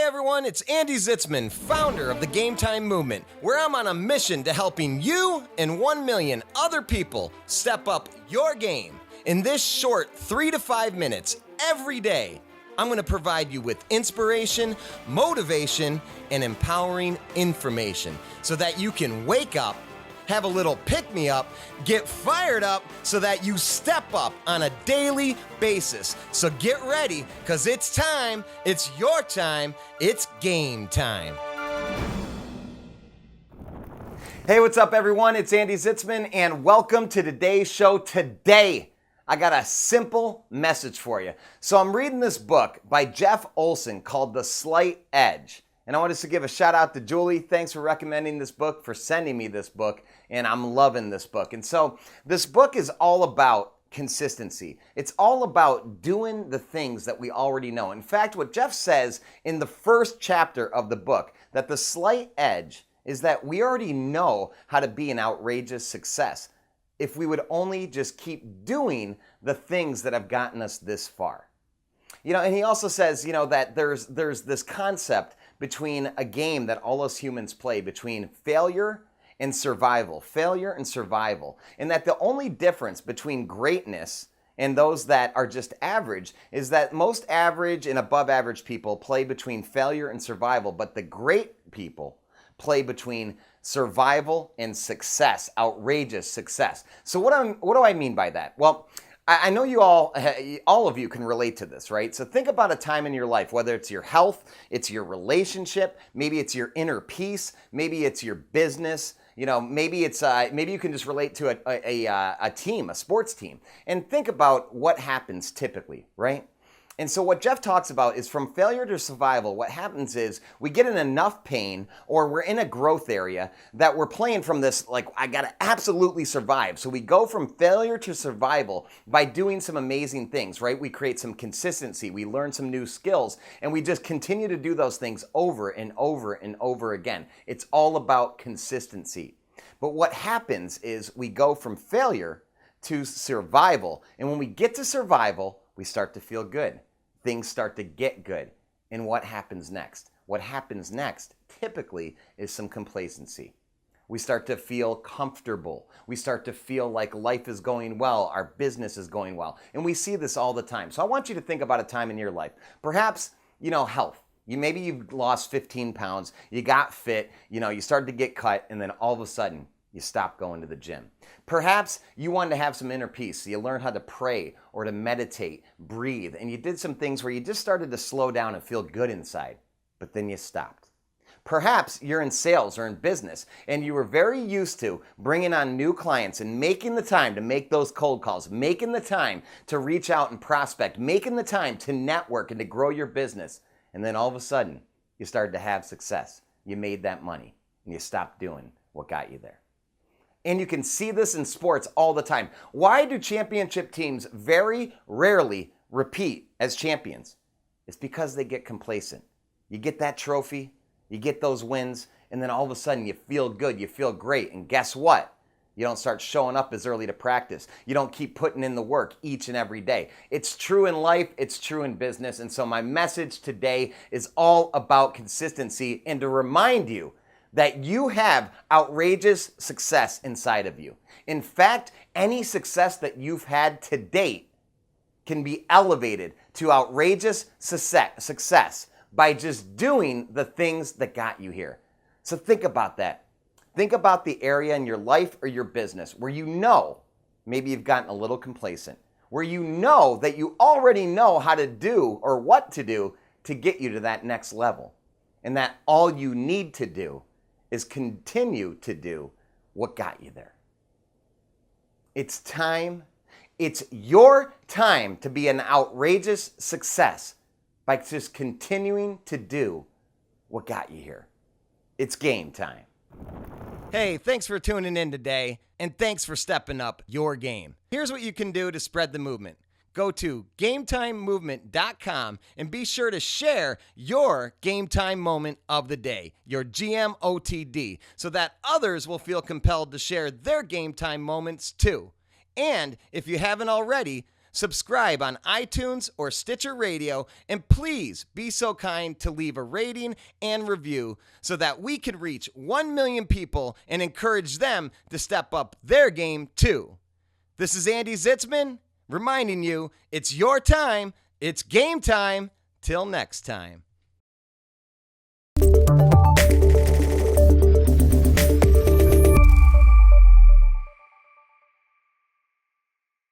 everyone, it's Andy Zitzmann, founder of the GAMETIME Movement, where I'm on a mission to helping you and 1 million other people step up your game. In this short 3 to 5 minutes every day, I'm going to provide you with inspiration, motivation, and empowering information so that you can wake up, have a little pick-me-up, get fired up so that you step up on a daily basis. So get ready, because it's time, it's your time, it's game time. Hey, what's up everyone? It's Andy Zitzmann and welcome to today's show. Today, I got a simple message for you. So I'm reading this book by Jeff Olson called The Slight Edge. And I wanted to give a shout out to Julie. Thanks for recommending this book, for sending me this book, and I'm loving this book. And so this book is all about consistency. It's all about doing the things that we already know. In fact, what Jeff says in the first chapter of the book, that the slight edge is that we already know how to be an outrageous success if we would only just keep doing the things that have gotten us this far. And he also says, that there's this concept between a game that all us humans play between failure and survival, and that the only difference between greatness and those that are just average is that most average and above average people play between failure and survival, but the great people play between survival and success, outrageous success. So what do I mean by that? Well, I know you all of you can relate to this, right? So think about a time in your life, whether it's your health, it's your relationship, maybe it's your inner peace, maybe it's your business, maybe you can just relate to a team, a sports team, and think about what happens typically, right? And so what Jeff talks about is from failure to survival, what happens is we get in enough pain or we're in a growth area that we're playing from this, like, I gotta absolutely survive. So we go from failure to survival by doing some amazing things, right? We create some consistency, we learn some new skills, and we just continue to do those things over and over and over again. It's all about consistency. But what happens is we go from failure to survival. And when we get to survival, we start to feel good. Things start to get good. And what happens next? What happens next typically is some complacency. We start to feel comfortable. We start to feel like life is going well, our business is going well. And we see this all the time. So I want you to think about a time in your life. Perhaps, health. Maybe you've lost 15 pounds, you got fit, you started to get cut, and then all of a sudden, you stopped going to the gym. Perhaps you wanted to have some inner peace, so you learned how to pray or to meditate, breathe, and you did some things where you just started to slow down and feel good inside, but then you stopped. Perhaps you're in sales or in business, and you were very used to bringing on new clients and making the time to make those cold calls, making the time to reach out and prospect, making the time to network and to grow your business, and then all of a sudden, you started to have success. You made that money, and you stopped doing what got you there. And you can see this in sports all the time. Why do championship teams very rarely repeat as champions? It's because they get complacent. You get that trophy, you get those wins, and then all of a sudden you feel good, you feel great. And guess what? You don't start showing up as early to practice. You don't keep putting in the work each and every day. It's true in life, it's true in business. And so my message today is all about consistency and to remind you that you have outrageous success inside of you. In fact, any success that you've had to date can be elevated to outrageous success by just doing the things that got you here. So think about that. Think about the area in your life or your business where maybe you've gotten a little complacent, where that you already know how to do or what to do to get you to that next level, and that all you need to do is continue to do what got you there. It's your time to be an outrageous success by just continuing to do what got you here. It's game time. Hey, thanks for tuning in today, and thanks for stepping up your game. Here's what you can do to spread the movement. Go to GametimeMovement.com and be sure to share your game time moment of the day, your GMOTD, so that others will feel compelled to share their game time moments too. And if you haven't already, subscribe on iTunes or Stitcher Radio, and please be so kind to leave a rating and review so that we can reach 1 million people and encourage them to step up their game too. This is Andy Zitzman reminding you it's your time, it's game time. Till next time.